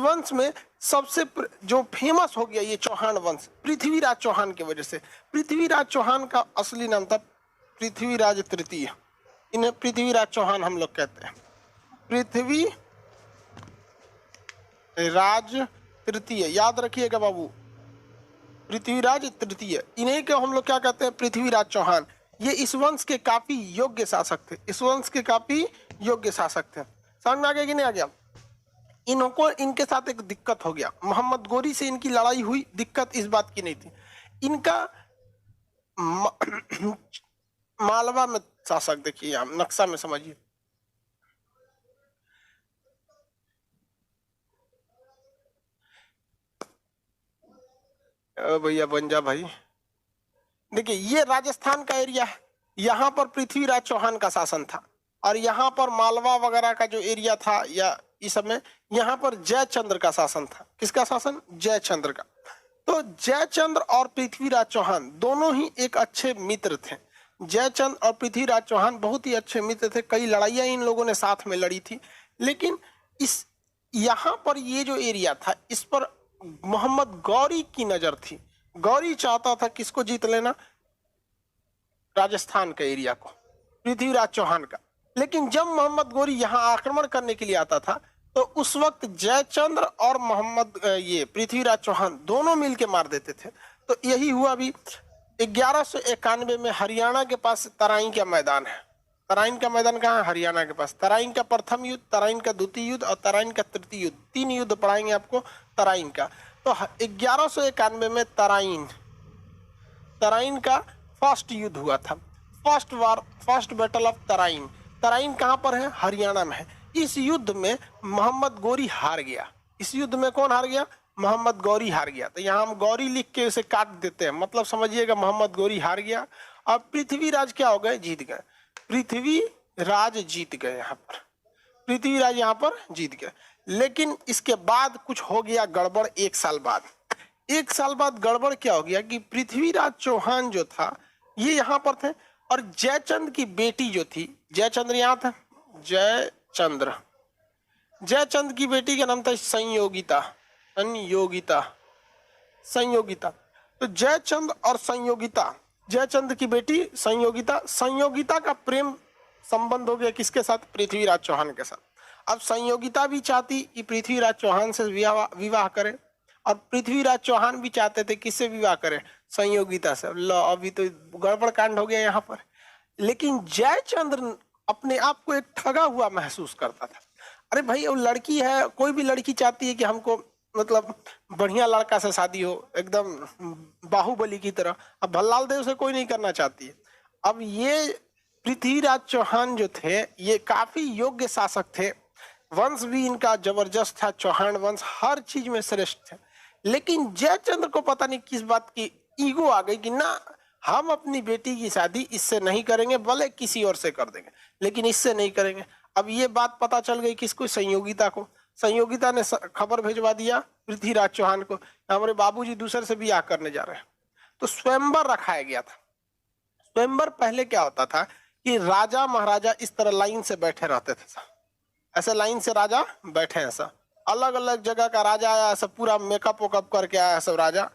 वंश में सबसे जो फेमस हो गया ये चौहान वंश पृथ्वीराज चौहान की वजह से। पृथ्वीराज चौहान का असली नाम था पृथ्वीराज तृतीय। इन्हें पृथ्वीराज चौहान हम लोग कहते हैं। पृथ्वीराज तृतीय, याद रखिएगा बाबू, पृथ्वीराज तृतीय, इन्हीं को हम लोग क्या कहते हैं, पृथ्वीराज चौहान। ये इस वंश के काफी योग्य शासक थे, इस वंश के काफी योग्य शासक थे। समझ में आ गया कि नहीं आ गया? इनको इनके साथ एक दिक्कत हो गया, मोहम्मद गोरी से इनकी लड़ाई हुई। दिक्कत इस बात की नहीं थी, इनका मालवा में शासक, देखिए आप नक्शा में समझिए, भैया बन जा भाई। देखिए ये राजस्थान का एरिया है, यहाँ पर पृथ्वीराज चौहान का शासन था, और यहाँ पर मालवा वगैरह का जो एरिया था या इस समय यहाँ पर जयचंद्र का शासन था। किसका शासन? जयचंद्र का। तो जयचंद्र और पृथ्वीराज चौहान दोनों ही एक अच्छे मित्र थे। जयचंद्र और पृथ्वीराज चौहान बहुत ही अच्छे मित्र थे, कई लड़ाइयाँ इन लोगों ने साथ में लड़ी थी। लेकिन इस यहाँ पर ये जो एरिया था इस पर मोहम्मद गौरी की नजर थी। गौरी चाहता था किसको जीत लेना? राजस्थान के एरिया को, पृथ्वीराज चौहान का। लेकिन जब मोहम्मद गौरी यहाँ आक्रमण करने के लिए आता था तो उस वक्त जयचंद्र और ये पृथ्वीराज चौहान दोनों मिलके मार देते थे। तो यही हुआ भी 1191 में हरियाणा के पास तराइन का मैदान है। तराइन का मैदान कहाँ है? हरियाणा के पास। तराइन का प्रथम युद्ध, तराइन का द्वितीय युद्ध और तराइन का तृतीय युद्ध, 3 युद्ध पढ़ाएंगे आपको तराइन का। तो 1191 में तराइन का फर्स्ट युद्ध हुआ था, first battle of Tarain. Tarain कहाँ पर है? हरियाणा में है। इस युद्ध में मोहम्मद गौरी हार गया। इस युद्ध में कौन हार गया? मोहम्मद गौरी हार गया। तो यहाँ हम गौरी लिख के उसे काट देते हैं, मतलब समझिएगा मोहम्मद गौरी हार गया और पृथ्वीराज क्या हो गए? जीत गए। पृथ्वीराज जीत गए, यहाँ पर पृथ्वीराज यहाँ पर जीत गए। लेकिन इसके बाद कुछ हो गया गड़बड़। 1 साल बाद, 1 साल बाद गड़बड़ क्या हो गया कि पृथ्वीराज चौहान जो था ये यहाँ पर थे, और जयचंद्र की बेटी जो थी, जयचंद्र यहाँ था, जयचंद्र की बेटी का नाम था संयोगिता। तो जयचंद्र और संयोगिता, जयचंद्र की बेटी संयोगिता का प्रेम संबंध हो गया किसके साथ? पृथ्वीराज चौहान के साथ। अब संयोगिता भी चाहती कि पृथ्वीराज चौहान से विवाह करे, और पृथ्वीराज चौहान भी चाहते थे किससे विवाह करें? संयोगिता से। लो अभी तो गड़बड़ कांड हो गया यहाँ पर। लेकिन जयचंद्र अपने आप को एक ठगा हुआ महसूस करता था। अरे भाई वो लड़की है, कोई भी लड़की चाहती है कि हमको मतलब बढ़िया लड़का से शादी हो, एकदम बाहुबली की तरह। अब भल्लाल देव से कोई नहीं करना चाहती है। अब ये पृथ्वीराज चौहान जो थे ये काफी योग्य शासक थे, वंश भी इनका जबरदस्त था, चौहान वंश हर चीज में श्रेष्ठ थे। लेकिन जयचंद्र को पता नहीं किस बात की ईगो आ गई कि ना, हम अपनी बेटी की शादी इससे नहीं करेंगे, भले किसी और से कर देंगे लेकिन इससे नहीं करेंगे। अब ये बात पता चल गई किसको? संयोगिता को। संयोगिता ने खबर भिजवा दिया पृथ्वीराज चौहान को, हमारे बाबूजी दूसरे से ब्याह करने जा रहे हैं। तो स्वयंवर रखाया गया था। स्वयंवर पहले क्या होता था कि राजा महाराजा इस तरह लाइन से बैठे रहते थे, ऐसे लाइन से राजा बैठे हैं, ऐसा अलग अलग जगह का राजा आया, ऐसा पूरा मेकअप वेकअप करके आया सब राजा।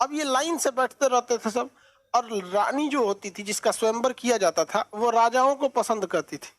अब ये लाइन से बैठते रहते थे सब, और रानी जो होती थी जिसका स्वयंवर किया जाता था वो राजाओं को पसंद करती थी।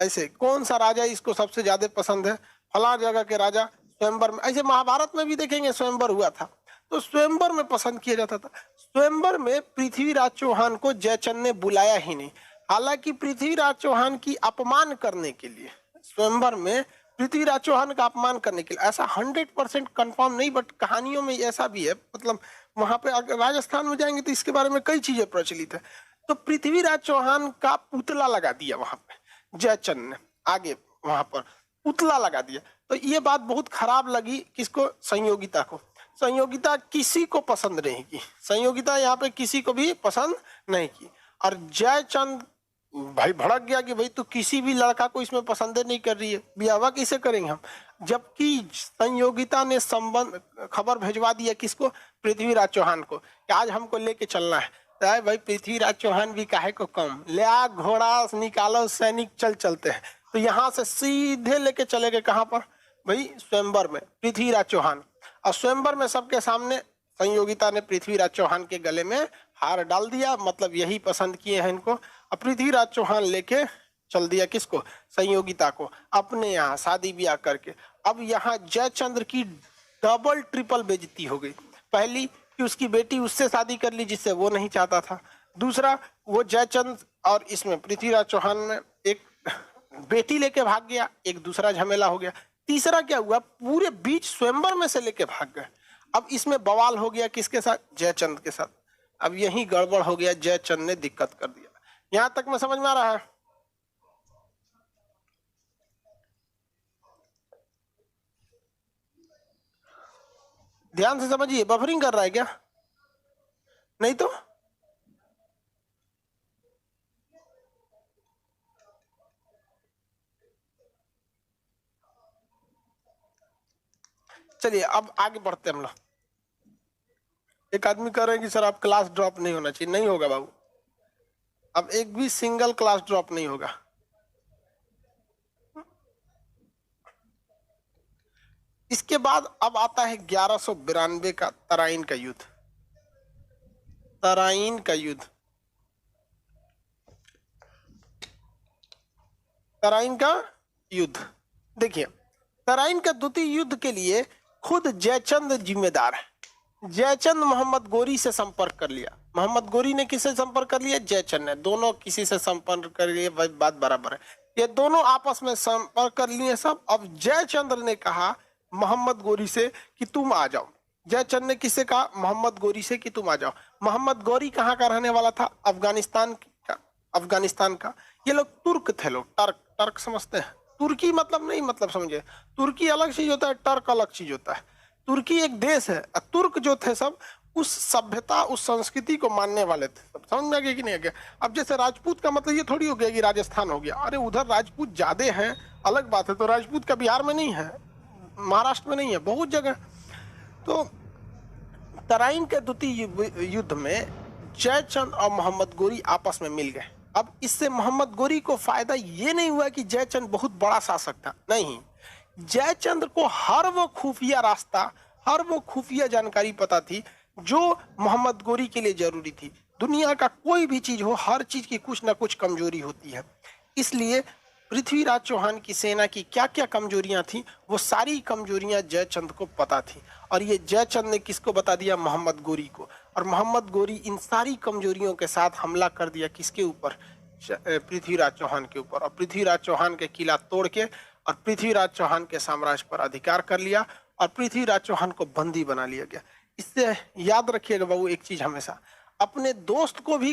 ऐसे कौन सा राजा इसको सबसे ज्यादा पसंद है, फला जगह के राजा स्वयंवर में। ऐसे महाभारत में भी देखेंगे स्वयंवर हुआ था, तो स्वयंवर में पसंद किया जाता था। स्वयंवर में पृथ्वीराज चौहान को जयचंद्र ने बुलाया ही नहीं। हालांकि पृथ्वीराज चौहान की अपमान करने के लिए, स्वयंवर में पृथ्वीराज चौहान का अपमान करने के लिए, ऐसा 100% कंफर्म नहीं, बट कहानियों में ऐसा भी है। मतलब वहां पे अगर राजस्थान में जाएंगे तो इसके बारे में कई चीजें प्रचलित है। तो पृथ्वीराज चौहान का पुतला लगा दिया वहां पे जयचंद्र ने, आगे वहां पर पुतला लगा दिया। तो ये बात बहुत खराब लगी किसको? संयोगिता को। संयोगिता किसी को पसंद नहीं की, संयोगिता यहाँ पे किसी को भी पसंद नहीं की। और जयचंद्र भाई भड़क गया कि भाई तू किसी भी लड़का को इसमें पसंद नहीं कर रही है, ब्याह किसे करेंगे हम। जबकि संयोगिता ने संबंध खबर भिजवा दिया किसको? पृथ्वीराज चौहान को, कि आज हमको लेके चलना है। तो भाई पृथ्वीराज चौहान भी काहे को कम, ले आ घोड़ा निकालो, सैनिक चलते हैं। तो यहाँ से सीधे लेके चले गए कहाँ पर? भाई स्वयंवर में पृथ्वीराज चौहान, और स्वयंवर में सबके सामने संयोगिता ने पृथ्वीराज चौहान के गले में हार डाल दिया, मतलब यही पसंद किए हैं इनको। अब पृथ्वीराज चौहान लेके चल दिया किसको, संयोगिता को, अपने यहाँ शादी ब्याह करके। अब यहाँ जयचंद्र की डबल ट्रिपल बेइज्जती हो गई। पहली कि उसकी बेटी उससे शादी कर ली जिससे वो नहीं चाहता था, दूसरा वो जयचंद्र और इसमें पृथ्वीराज चौहान में एक बेटी लेके भाग गया, एक दूसरा झमेला हो गया, तीसरा क्या हुआ, पूरे बीच स्वयंवर में से लेके भाग गए। अब इसमें बवाल हो गया किसके साथ, जयचंद्र के साथ। अब यही गड़बड़ हो गया, जयचंद्र ने दिक्कत कर दिया। यहां तक में समझ में आ रहा है? ध्यान से समझिए, बफरिंग कर रहा है क्या? नहीं तो चलिए अब आगे बढ़ते हैं हम लोग। एक आदमी कह रहे हैं कि सर आप क्लास ड्रॉप नहीं होना चाहिए। नहीं होगा बाबू, अब एक भी सिंगल क्लास ड्रॉप नहीं होगा। इसके बाद अब आता है 1192 का तराइन का युद्ध। तराइन का युद्ध, तराइन का युद्ध। देखिए, तराइन का द्वितीय युद्ध के लिए खुद जयचंद जिम्मेदार है। जयचंद मोहम्मद गोरी से संपर्क कर लिया। मोहम्मद गोरी ने किससे संपर्क कर लिया? जयचंद ने। दोनों किसी से संपर्क कर लिए, बात बराबर है। ये दोनों आपस में संपर्क कर लिए सब। अब जयचंद्र ने कहा मोहम्मद गोरी से कि तुम आ जाओ। जयचंद ने किससे कहा? मोहम्मद गोरी से कि तुम आ जाओ। मोहम्मद गोरी कहाँ का रहने वाला था? अफगानिस्तान का। अफगानिस्तान का। ये लोग तुर्क थे, लोग टर्क। टर्क समझते हैं? तुर्की मतलब नहीं, मतलब समझे, तुर्की अलग चीज होता है, टर्क अलग चीज होता है। तुर्की एक देश है। तुर्क जो थे सब उस सभ्यता, उस संस्कृति को मानने वाले थे सब। समझ में आ गया कि नहीं आ गया? अब जैसे राजपूत का मतलब ये थोड़ी हो गया कि राजस्थान हो गया। अरे उधर राजपूत ज्यादा हैं, अलग बात है। तो राजपूत का बिहार में नहीं है, महाराष्ट्र में नहीं है, बहुत जगह। तो तराइन के द्वितीय युद्ध में जयचंद और मोहम्मद गोरी आपस में मिल गए। अब इससे मोहम्मद गोरी को फायदा ये नहीं हुआ कि जयचंद बहुत बड़ा शासक था, नहीं। जयचंद्र को हर वो खुफिया रास्ता, हर वो खुफिया जानकारी पता थी जो मोहम्मद गोरी के लिए जरूरी थी। दुनिया का कोई भी चीज हो, हर चीज की कुछ ना कुछ कमजोरी होती है। इसलिए पृथ्वीराज चौहान की सेना की क्या क्या कमजोरियां थी, वो सारी कमजोरियां जयचंद को पता थी। और ये जयचंद ने किसको बता दिया? मोहम्मद गोरी को। और मोहम्मद गोरी इन सारी कमजोरियों के साथ हमला कर दिया किसके ऊपर? पृथ्वीराज चौहान के ऊपर। और पृथ्वीराज चौहान के किला तोड़ के और पृथ्वीराज चौहान के साम्राज्य पर अधिकार कर लिया और पृथ्वीराज चौहान को बंदी बना लिया गया। इससे याद रखिएगा बाबू एक चीज, हमेशा अपने दोस्त को भी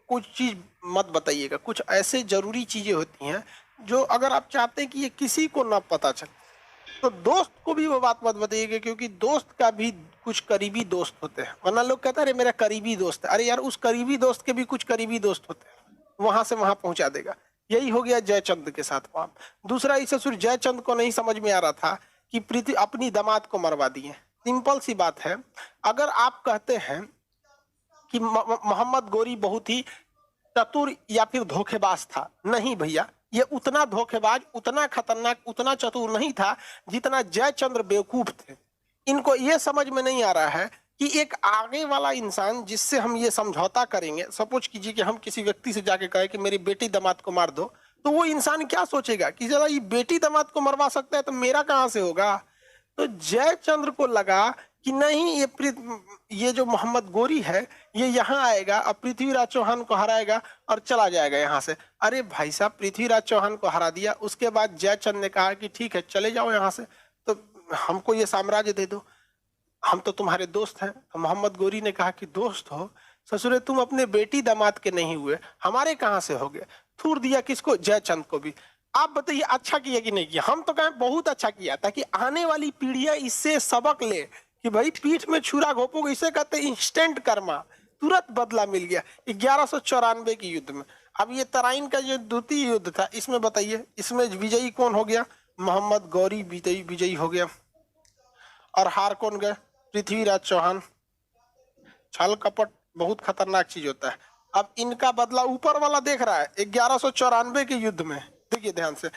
कुछ चीज मत बताइएगा। कुछ ऐसे जरूरी चीजें होती हैं जो अगर आप चाहते हैं कि ये किसी को ना पता चले, तो दोस्त को भी वो बात मत बताइएगा, क्योंकि दोस्त का भी कुछ करीबी दोस्त होते हैं। वरना लोग कहते हैं अरे मेरा करीबी दोस्त है। अरे यार, उस करीबी दोस्त के भी कुछ करीबी दोस्त होते हैं, वहां से वहां पहुंचा देगा। यही हो गया जयचंद के साथ वहां। दूसरा, इस ससुर जयचंद को नहीं समझ में आ रहा था कि प्रीति अपनी दामाद को मरवा दिए। सिंपल सी बात है, अगर आप कहते हैं कि मोहम्मद गोरी बहुत ही चतुर या फिर धोखेबाज था, नहीं भैया, ये उतना धोखेबाज, उतना खतरनाक, उतना चतुर नहीं था जितना जयचंद्र बेवकूफ थे। इनको ये समझ में नहीं आ रहा है कि एक आगे वाला इंसान जिससे हम ये समझौता करेंगे, सपोज कीजिए कि हम किसी व्यक्ति से जाके कहें कि मेरी बेटी दामाद को मार दो, तो वो इंसान क्या सोचेगा कि जरा ये बेटी दामाद को मरवा सकता है तो मेरा कहां से होगा। तो जयचंद्र को लगा कि नहीं, ये जो मोहम्मद गोरी है ये यहाँ आएगा और पृथ्वीराज चौहान को हराएगा और चला जाएगा यहाँ से। अरे भाई साहब, पृथ्वीराज चौहान को हरा दिया, उसके बाद जयचंद ने कहा कि ठीक है चले जाओ यहाँ से, तो हमको ये साम्राज्य दे दो, हम तो तुम्हारे दोस्त हैं। तो मोहम्मद गोरी ने कहा कि दोस्त हो ससुरे, तुम अपने बेटी दामाद के नहीं हुए, हमारे कहाँ से हो गए। थूर दिया किसको? जयचंद को भी। आप बताइए अच्छा किया कि नहीं किया? हम तो कहें बहुत अच्छा किया, ताकि आने वाली पीढ़ियां इससे सबक ले कि भाई पीठ में छुरा घोपोगे, इसे कहते इंस्टेंट कर्मा, तुरंत बदला मिल गया 1194 के युद्ध में। अब ये तराइन का जो द्वितीय युद्ध था, इसमें बताइए इसमें विजयी कौन हो गया? मोहम्मद गौरी विजयी हो गया। और हार कौन गए? पृथ्वीराज चौहान। छल कपट बहुत खतरनाक चीज होता है। अब इनका बदला ऊपर वाला देख रहा है 1194 के युद्ध में। देखिए ध्यान से,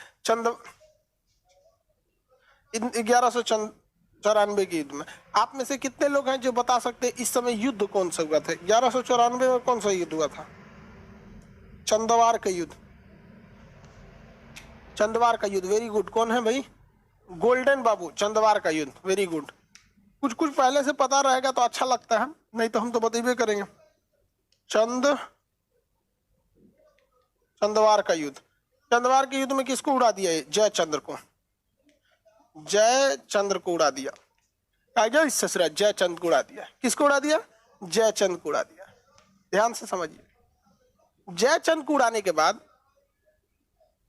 1194 के युद्ध में। आप में से कितने लोग हैं जो बता सकते हैं इस समय युद्ध कौन सा हुआ था? 1194 में कौन सा युद्ध हुआ था? चंदवार का युद्ध। चंदवार का युद्ध, वेरी गुड। कौन है भाई? गोल्डन बाबू, चंदवार का युद्ध, वेरी गुड। कुछ कुछ पहले से पता रहेगा तो अच्छा लगता है, नहीं तो हम तो बतेबे करेंगे। चंदवार का युद्ध। चंदवार के युद्ध में किसको उड़ा दिया? जयचंद्र को। जयचंद्र को उड़ा दिया। ससुरा जयचंद्र को उड़ा दिया। किसको उड़ा दिया? जयचंद्र को उड़ा दिया। ध्यान से समझिए। जयचंद्र को उड़ाने के बाद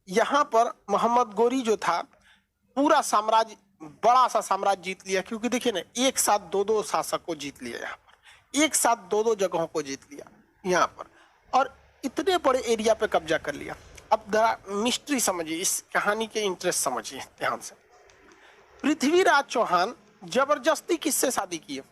यहां पर मोहम्मद गोरी जो था पूरा साम्राज्य, बड़ा सा साम्राज्य जीत लिया। क्योंकि देखिए ना, एक साथ दो शासक को जीत लिया यहाँ पर, एक साथ दो जगहों को जीत लिया यहाँ पर, और इतने बड़े एरिया पे कब्जा कर लिया। अब जरा मिस्ट्री समझिए, इस कहानी के इंटरेस्ट समझिए ध्यान से। पृथ्वीराज चौहान जबरदस्ती किससे शादी की है?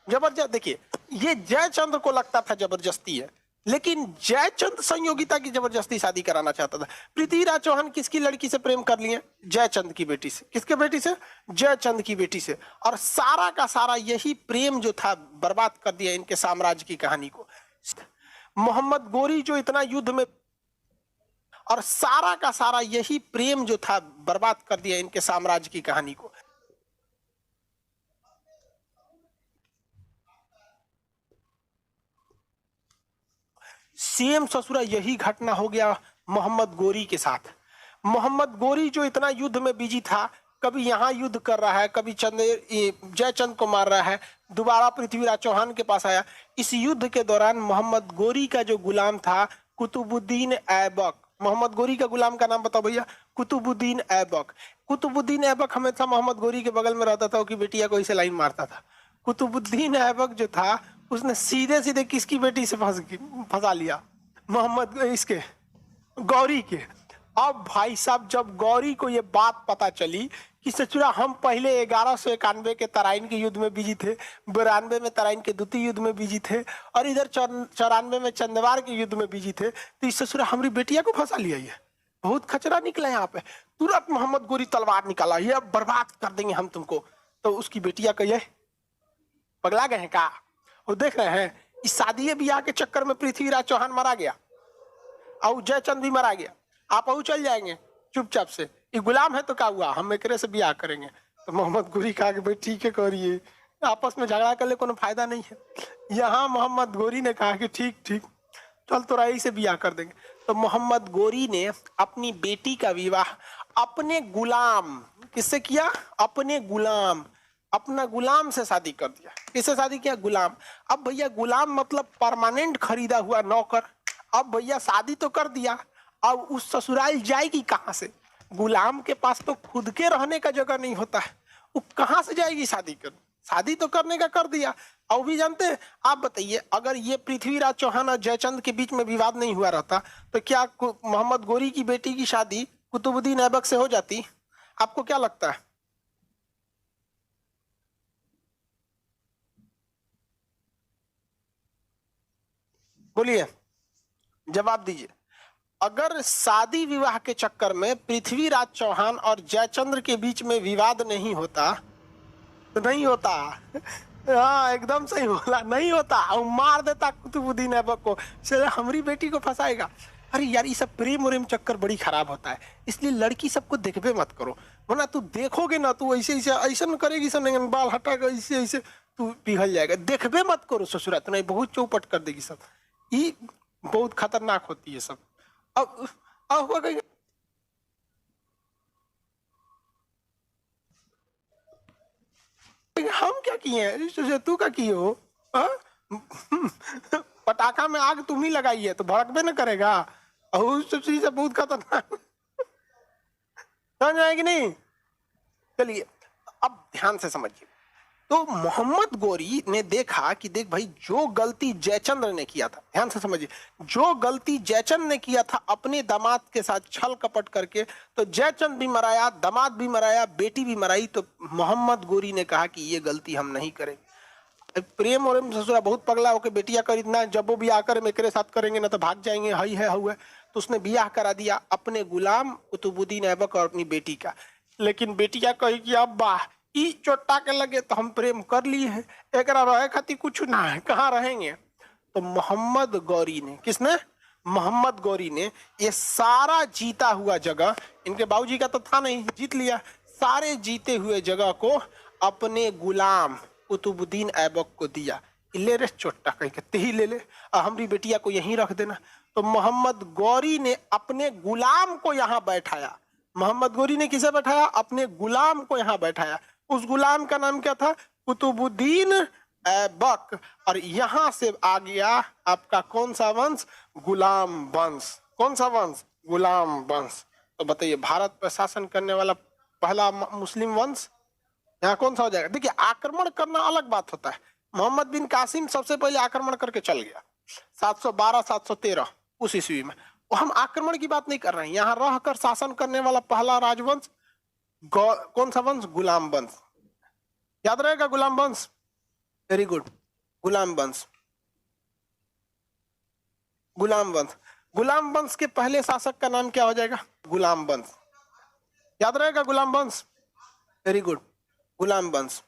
जबरदस्त। देखिए, ये जयचंद्र को लगता था जबरदस्ती है, लेकिन जयचंद्र संयोगिता की जबरदस्ती शादी कराना चाहता था। पृथ्वीराज चौहान किसकी लड़की से प्रेम कर लिए? जयचंद्र की बेटी से। किसके बेटी से? जयचंद्र की बेटी से। और सारा का सारा यही प्रेम जो था बर्बाद कर दिया इनके साम्राज्य की कहानी को। मोहम्मद गोरी जो इतना युद्ध में, और सारा का सारा यही प्रेम जो था बर्बाद कर दिया इनके साम्राज्य की कहानी को। सेम ससुरा यही घटना हो गया मोहम्मद गोरी के साथ। मोहम्मद गोरी जो इतना युद्ध में बिजी था, कभी यहाँ युद्ध कर रहा है, कभी जयचंद को मार रहा है, दोबारा पृथ्वीराज चौहान के पास आया। इस युद्ध के दौरान मोहम्मद गोरी का जो गुलाम था कुतुबुद्दीन ऐबक, मोहम्मद गोरी का गुलाम का नाम बताओ भैया? कुतुबुद्दीन ऐबक। कुतुबुद्दीन ऐबक हमेशा मोहम्मद गोरी के बगल में रहता था, उसकी बेटिया को इसे लाइन मारता था। कुतुबुद्दीन ऐबक जो था उसने सीधे सीधे किसकी बेटी से फंसा लिया? मोहम्मद इसके गौरी के। अब भाई साहब, जब गौरी को ये बात पता चली कि सचुरा हम पहले 1191 के तराइन के युद्ध में बिजी थे, 92 में तराइन के द्वितीय युद्ध में बिजी थे, और इधर 94 में चंदवार के युद्ध में बिजी थे, तो इस ससुरा हमारी बेटिया को फंसा लिया। ये बहुत खचरा निकला यहाँ पे। तुरंत मोहम्मद गोरी तलवार निकाला, ये अब बर्बाद कर देंगे हम तुमको। तो उसकी बेटिया का ये पगला गए हैं का? वो देख रहे हैं इस शादी ब्याह के चक्कर में पृथ्वीराज चौहान मारा गया और जयचंद भी मारा गया। आप अऊ चल जाएंगे चुपचाप से, ये गुलाम है तो क्या हुआ, हम एकरे से ब्याह करेंगे। तो मोहम्मद गोरी कहा कि भाई ठीक है करिए, आपस में झगड़ा कर ले, कोनो फायदा नहीं है। यहाँ मोहम्मद गोरी ने कहा कि ठीक ठीक चल तोरा यही से ब्याह कर देंगे। तो मोहम्मद गोरी ने अपनी बेटी का विवाह अपने गुलाम, किससे किया? अपने गुलाम, अपना गुलाम से शादी कर दिया। किससे शादी किया? गुलाम। अब भैया गुलाम मतलब परमानेंट खरीदा हुआ नौकर। अब भैया शादी तो कर दिया, अब उस ससुराल जाएगी कहाँ से? गुलाम के पास तो खुद के रहने का जगह नहीं होता है, वो कहाँ से जाएगी शादी कर? शादी तो करने का कर दिया। और भी जानते हैं, आप बताइए, अगर ये पृथ्वीराज चौहान और जयचंद के बीच में विवाद नहीं हुआ रहता तो क्या मोहम्मद गोरी की बेटी की शादी कुतुबुद्दीन ऐबक से हो जाती? आपको क्या लगता है? बोलिए, जवाब दीजिए। अगर शादी विवाह के चक्कर में पृथ्वीराज चौहान और जयचंद्र के बीच में विवाद नहीं होता तो नहीं होता। हाँ एकदम सही बोला, नहीं होता। और मार देता कुतुबुद्दीन ऐबक को, चले हमारी बेटी को फंसाएगा। अरे यार, ये सब प्रेम उरेम चक्कर बड़ी खराब होता है, इसलिए लड़की सबको देखबे मत करो, वरना तू देखोगे ना, तू ऐसे ऐसे ऐसा न करेगी, सब बाल हटा कर ऐसे ऐसे तू पिघल जाएगा। देखबे मत करो ससुरा, तो नहीं बहुत चौपट कर देगी सब। ये बहुत खतरनाक होती है सब। अब हुआ कहीं हम क्या किए हैं? तू क्या किए हो? पटाखा में आग तुम ही लगाई है तो भड़कबे न करेगा। और सब चीज बहुत खतरनाक समझ आएगी नहीं? चलिए अब ध्यान से समझिए। तो मोहम्मद गोरी ने देखा कि देख भाई, जो गलती जयचंद्र ने किया था, ध्यान से समझिए, जो गलती जयचंद्र ने किया था अपने दामाद के साथ छल कपट करके, तो जयचंद्र भी मराया, दामाद भी मराया, बेटी भी मराई। तो मोहम्मद गोरी ने कहा कि ये गलती हम नहीं करेंगे। प्रेम और ससुरा बहुत पगला होकर बेटिया कर, इतना जब वो ब्याह कर मेरे साथ करेंगे ना तो भाग जाएंगे, हई है हुआ। तो उसने ब्याह करा दिया अपने गुलाम कुतुबुद्दीन ऐबक और अपनी बेटी का। लेकिन बेटिया कही कि अब्बा ई चोटा के लगे तो हम प्रेम कर लिए हैं, एकरा रहे खातिर कुछ ना है, कहाँ रहेंगे। तो मोहम्मद गौरी ने, किसने, मोहम्मद गौरी ने ये सारा जीता हुआ जगह, इनके बाबूजी का तो था नहीं, जीत लिया, सारे जीते हुए जगह को अपने गुलाम कुतुबुद्दीन ऐबक को दिया। ले रे चोटा कहीं कहते ही ले ले, हमारी बेटिया को यहीं रख देना। तो मोहम्मद गौरी ने अपने गुलाम को यहाँ बैठाया। मोहम्मद गौरी ने किसे बैठाया? अपने गुलाम को यहाँ बैठाया। उस गुलाम का नाम क्या था? कुतुबुद्दीन ऐबक। और यहां से आ गया आपका कौन सा वंश? गुलाम वंश। कौन सा वंश? गुलाम वंश। तो बताइए भारत पर शासन करने वाला पहला मुस्लिम वंश यहाँ कौन सा हो जाएगा? देखिए आक्रमण करना अलग बात होता है। मोहम्मद बिन कासिम सबसे पहले आक्रमण करके चल गया 712-713 उस ईस्वी में। हम आक्रमण की बात नहीं कर रहे हैं, यहाँ रहकर शासन करने वाला पहला राजवंश कौन सा वंश? गुलाम वंश। याद रहेगा गुलाम वंश? वेरी गुड, गुलाम वंश। गुलाम वंश, गुलाम वंश के पहले शासक का नाम क्या हो जाएगा? गुलाम वंश। याद रहेगा गुलाम वंश? वेरी गुड, गुलाम वंश।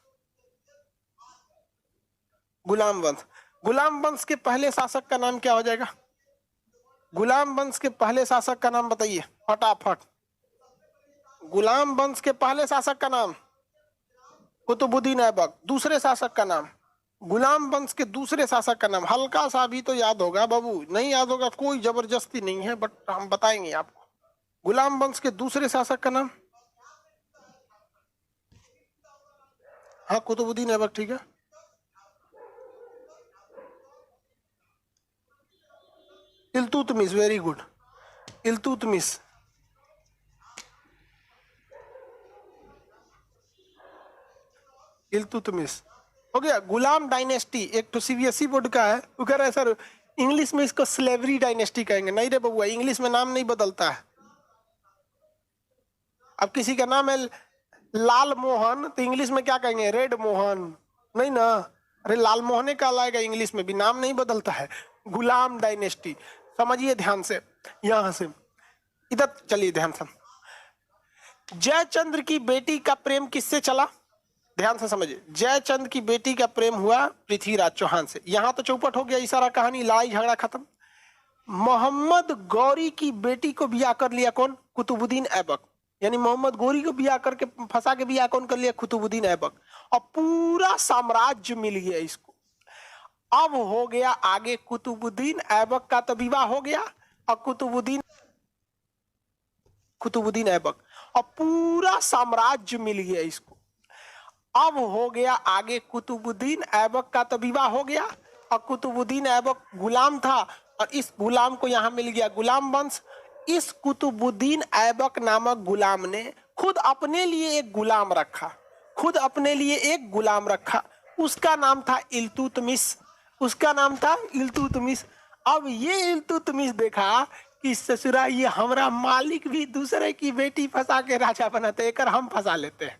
गुलाम वंश, गुलाम वंश के पहले शासक का नाम क्या हो जाएगा? गुलाम वंश के पहले शासक का नाम बताइए फटाफट। गुलाम वंश के पहले शासक का नाम कुतुबुद्दीन ऐबक। दूसरे शासक का नाम? गुलाम वंश के दूसरे शासक का नाम हल्का सा भी तो याद होगा बाबू, नहीं याद होगा कोई जबरदस्ती नहीं है, बट हम बताएंगे आपको। गुलाम वंश के दूसरे शासक का नाम? हाँ कुतुबुद्दीन ऐबक, ठीक है। Iltutmish, very good, Iltutmish. इल्तुतमिश हो गया। गुलाम डायनेस्टी एक तो सीबीएसई बोर्ड का है, वो कह रहा है सर इंग्लिश में इसको स्लेवरी डायनेस्टी कहेंगे। नहीं रे बबुआ, इंग्लिश में नाम नहीं बदलता है। अब किसी का नाम है लाल मोहन तो इंग्लिश में क्या कहेंगे? रेड मोहन, नहीं ना। अरे लाल मोहन का लाएगा, इंग्लिश में भी नाम नहीं बदलता है। गुलाम डायनेस्टी समझिए ध्यान से। यहां से इधर चलिए ध्यान से। जयचंद्र की बेटी का प्रेम किससे चला? ध्यान से समझिए। जयचंद की बेटी का प्रेम हुआ पृथ्वीराज चौहान से। यहां तो चौपट हो गया, इशारा कहानी, लड़ाई झगड़ा खत्म। मोहम्मद गौरी की बेटी को ब्याह कर लिया कौन? कुतुबुद्दीन ऐबक। यानी मोहम्मद गौरी को ब्याह करके फंसा के ब्याह कौन कर लिया? कुतुबुद्दीन ऐबक। और पूरा साम्राज्य मिल गया इसको। अब हो गया आगे कुतुबुद्दीन ऐबक का तो विवाह हो गया, और कुतुबुद्दीन ऐबक और पूरा साम्राज्य मिल गया इसको। अब हो गया आगे कुतुबुद्दीन ऐबक का तो विवाह हो गया, और कुतुबुद्दीन ऐबक गुलाम था, और इस गुलाम को यहाँ मिल गया गुलाम वंश। इस कुतुबुद्दीन ऐबक नामक गुलाम ने खुद अपने लिए एक गुलाम रखा, खुद अपने लिए एक गुलाम रखा। उसका नाम था इल्तुतमिश, उसका नाम था इल्तुतमिश। अब ये इल्तुतमिश देखा कि ससुरा ये हमारा मालिक भी दूसरे की बेटी फंसा के राजा बनाते, एक हम फंसा लेते हैं।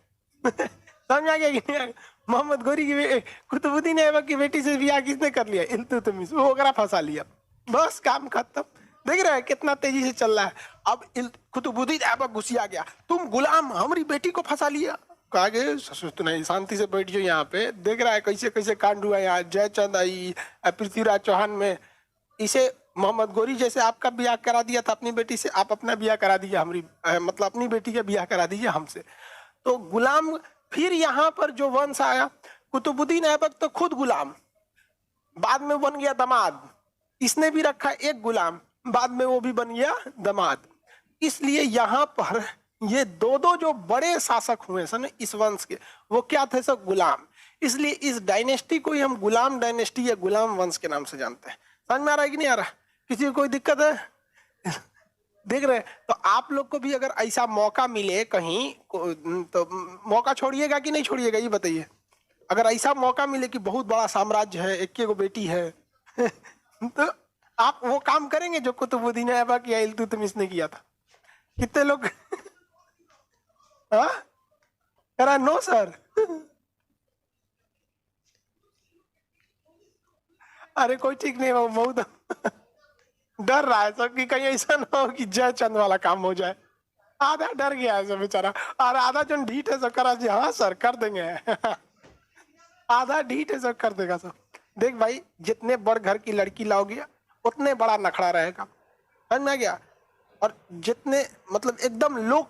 समझ आ गया कि नहीं? मोहम्मद गौरी की कुतुबुद्दीन ऐबक की बेटी से ब्याह किसने कर लिया? इल्तुतमिश। वो ओकरा फंसा लिया, बस काम खत्म। देख रहे हैं कितना तेजी से चल रहा है। अब कुतुबुद्दीन ऐबक गुस्सा गया, तुम गुलाम हमारी बेटी को फंसा लिया। कहा गए ससुर तो नहीं, शांति से बैठ जाओ यहाँ पे। देख रहा है कैसे कैसे कांड हुआ यहाँ। जयचंद आई, पृथ्वीराज चौहान में, इसे मोहम्मद गौरी जैसे आपका ब्याह करा दिया था अपनी बेटी से, आप अपना ब्याह करा दीजिए हमारी, मतलब अपनी बेटी का ब्याह करा दीजिए हमसे। तो गुलाम, फिर यहाँ पर जो वंश आया, कुतुबुद्दीन ऐबक तो खुद गुलाम, बाद में बन गया दामाद। इसने भी रखा एक गुलाम, बाद में वो भी बन गया दामाद। इसलिए यहाँ पर ये दो जो बड़े शासक हुए सन इस वंश के, वो क्या थे? सब गुलाम। इसलिए इस डायनेस्टी को ही हम गुलाम डायनेस्टी या गुलाम वंश के नाम से जानते हैं। समझ में आ रहा है कि नहीं आ रहा? किसी को कोई दिक्कत है? देख रहे हैं? तो आप लोग को भी अगर ऐसा मौका मिले कहीं तो मौका छोड़िएगा कि नहीं छोड़िएगा, ये बताइए। अगर ऐसा मौका मिले कि बहुत बड़ा साम्राज्य है, एक को बेटी है तो आप वो काम करेंगे जो कुतुबुद्दीन ऐबक या इल्तुतमिश ने किया था? कितने लोग हाँ नो सर। अरे कोई ठीक नहीं, वो बहुत डर रहा है सब कि कहीं ऐसा ना हो कि जयचंद वाला काम हो जाए। आधा डर गया है सब बेचारा, और आधा जो ढीठ है सब करा जी हाँ सर कर देंगे आधा ढीठ है सब कर देगा सब। देख भाई, जितने बड़ घर की लड़की लाओगे उतने बड़ा नखड़ा रहेगा, समझ में आ गया। और जितने मतलब एकदम लो